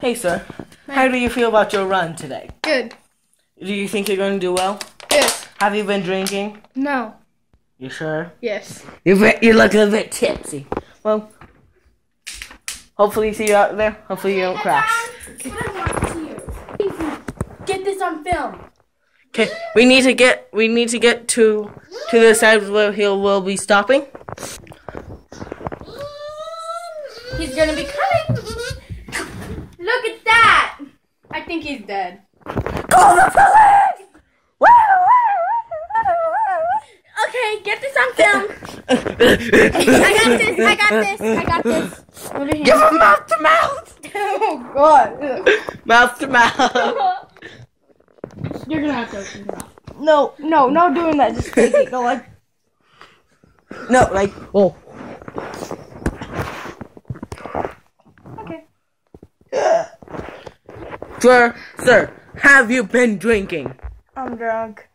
Hey, sir. How do you feel about your run today? Good. Do you think you're going to do well? Yes. Have you been drinking? No. You sure? Yes. You're looking a bit tipsy. Well, hopefully see you out there. Hopefully you don't crash. What I want to you. Get this on film. Okay, we need to get to the side where will be stopping. He's gonna be coming. Look at that. I think he's dead. Call the police! Okay, get this on film. I got this. Give him mouth to mouth! Oh God. Mouth to mouth. You're gonna have to open your mouth. No doing that. Just take it. Go like. No, like, oh. Okay. Sir, have you been drinking? I'm drunk.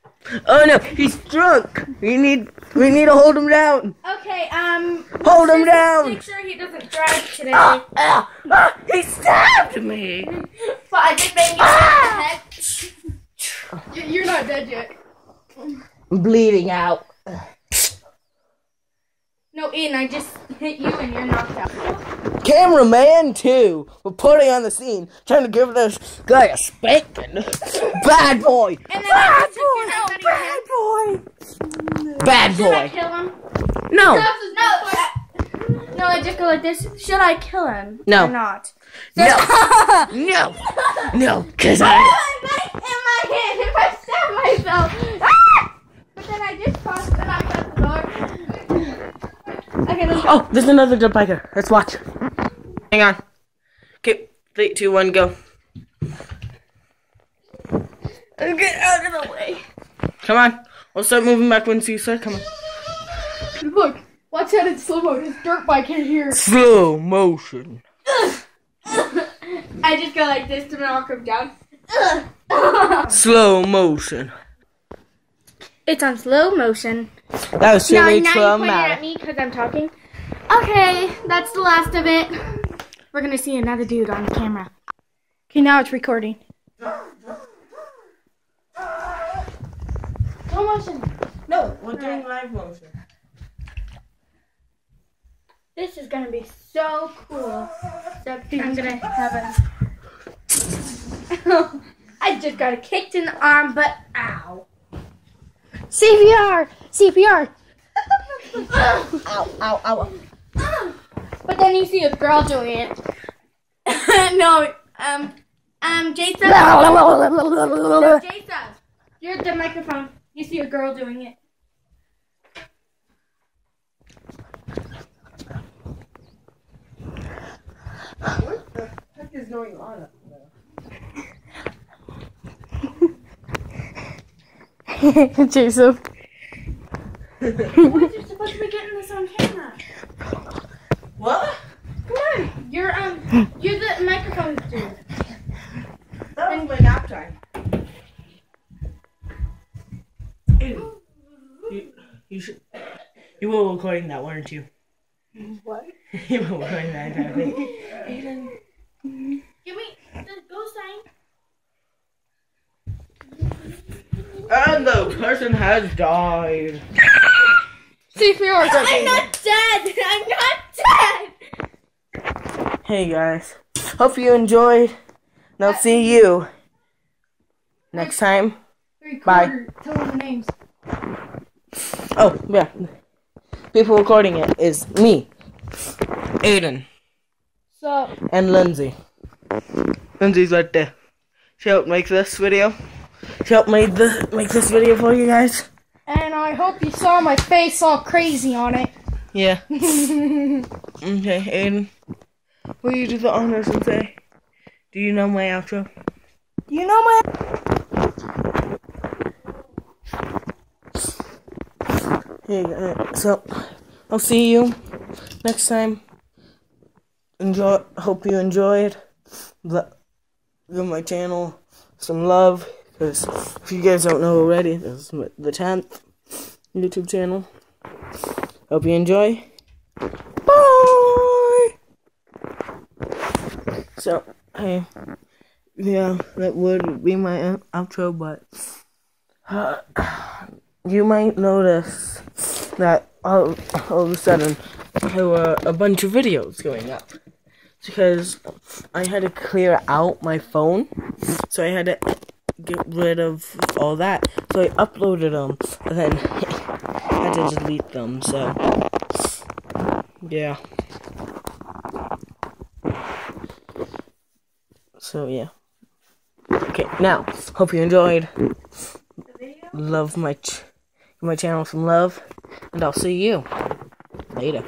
Oh no, he's drunk. We need to hold him down. Okay, Hold him down. Make sure he doesn't drive today. He stabbed me. But I did bang you in the head. You're not dead yet. I'm bleeding out. No, Ian, I just hit you and you're knocked out. Cameraman too. We're putting on the scene, trying to give this guy a spanking. Bad boy. And then Bad bad boy. Bad Should I boy. kill him? No. No, I just go like this. Should I kill him? No. Or not? No. No. Cause I have a knife in my hand if I stab myself. But then I just tossed it out the door. Okay, let's go. Oh, there's another jump biker. Let's watch. Hang on. Okay, 3, 2, 1, go. Get out of the way. Come on. We'll start moving back once you start. Come on. Look, watch out in slow mo. This dirt bike in here. Slow motion. I just go like this to knock him down. Slow motion. It's on slow motion. That was really now you pointed at traumatic. me because I'm talking. Okay, that's the last of it. We're gonna see another dude on camera. Okay, now it's recording. Slow motion. No, we're doing live motion. This is gonna be so cool. So I'm gonna have a. I just got kicked in the arm, but ow. CPR. Ow. But then you see a girl doing it. No, Jason. No, Jason. You're at the microphone. You see a girl doing it. What the heck is going on up there? Jason. You're supposed to be getting this on camera. What? Come on. You're the microphone dude. That was my nap time. You were recording that, weren't you? What? You were recording that entire thing. Aiden. Give me the go sign. And the person has died. CPR. I'm not dead. I'm not dead. Hey guys, hope you enjoyed. And I'll see you next time. Bye. Tell them the names. Oh, yeah. People recording it is me, Aiden, So. and Lindsay. Lindsay's right there. She helped make this video. She helped make this video for you guys. And I hope you saw my face all crazy on it. Yeah. Okay, Aiden. Will you do the honors and say, do you know my outro? You know my. Hey, so I'll see you next time. Hope you enjoyed. Give my channel some love, because if you guys don't know already, this is the 10th YouTube channel. Hope you enjoy. Bye! So, Hey, yeah, that would be my outro, but you might notice that all of a sudden there were a bunch of videos going up. Because I had to clear out my phone, so I had to get rid of all that. So I uploaded them, and then I had to delete them, so yeah. So yeah. Okay, now, hope you enjoyed. Love my channel, some love, and I'll see you later.